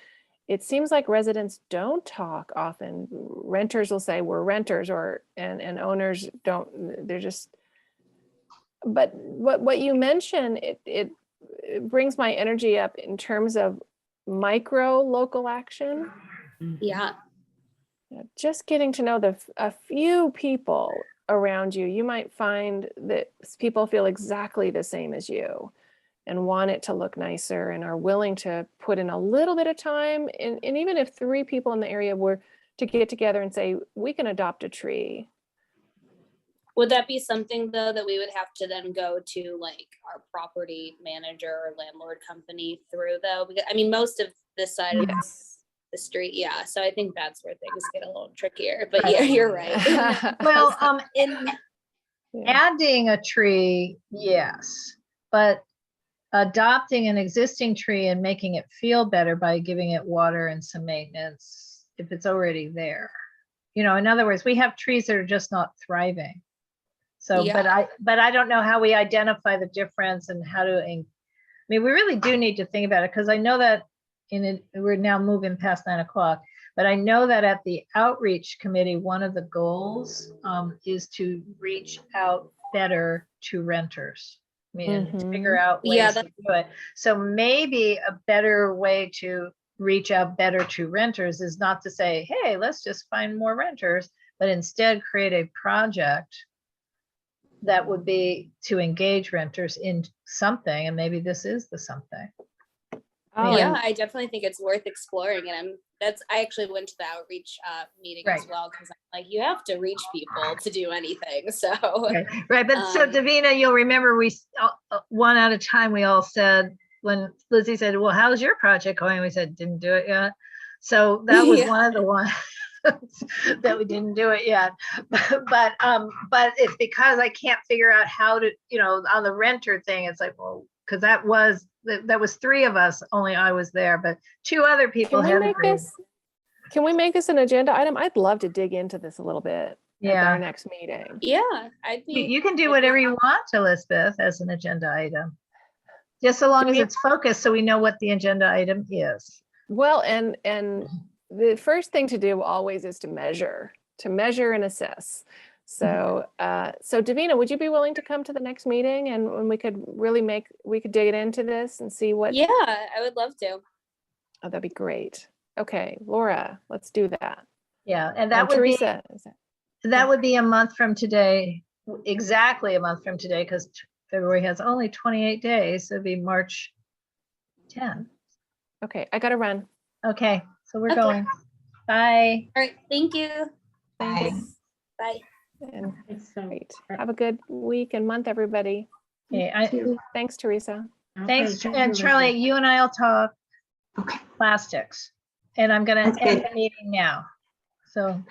it seems like residents don't talk often. Renters will say we're renters, and owners don't. They're just. But what you mentioned, it brings my energy up in terms of micro local action. Yeah. Just getting to know a few people around you, you might find that people feel exactly the same as you and want it to look nicer and are willing to put in a little bit of time. And even if 3 people in the area were to get together and say, we can adopt a tree. Would that be something though that we would have to then go to like our property manager or landlord company through though? Because I mean, most of this side of the street, yeah. So I think that's where things get a little trickier. But yeah, you're right. Well, In adding a tree, yes, but adopting an existing tree and making it feel better by giving it water and some maintenance, if it's already there. In other words, we have trees that are just not thriving. So, Yeah. but I don't know how we identify the difference and how to, I mean, we really do need to think about it, because I know that we're now moving past 9 o'clock, but I know that at the outreach committee, one of the goals is to reach out better to renters. I mean, to figure out Yeah, ways to do it. So maybe a better way to reach out better to renters is not to say, hey, let's just find more renters, but instead create a project that would be to engage renters in something, and maybe this is the something. Oh, yeah, and I definitely think it's worth exploring. And I actually went to the outreach meeting as Right. well, because I'm like, you have to reach people to do anything. So Right, but so Davina, you'll remember we, one at a time, we all said, when Lizzie said, well, how's your project going? We said, didn't do it yet. So that was Yeah. one of the ones that we didn't do it yet. But it's because I can't figure out how to, on the renter thing, it's like, well, because that was 3 of us, only I was there, but 2 other people can we had make agreed. can we make this an agenda item? I'd love to dig into this a little bit at our Yeah, next meeting. yeah, I'd be. you can do I'd be whatever you want, Elizabeth, as an agenda item. Just so long as it's focused, so we know what the agenda item is. Well, and the first thing to do always is to measure and assess. So, so Davina, would you be willing to come to the next meeting, and when we could dig into this and see what? Yeah, I would love to. Oh, that'd be great. Okay, Laura, let's do that. Yeah, and that would Teresa, that would be a month from today, exactly a month from today, because February has only 28 days. So it'd be March 10. okay, I gotta run. Okay, so we're Okay. going. Bye. All right, thank you. Thanks. Bye. And It's so. great. Have a good week and month, everybody. Okay, Thanks, Teresa. thanks. thank And you, Charlie, Elizabeth. you and I'll talk Okay. plastics. And I'm going That's to end good. the meeting now. So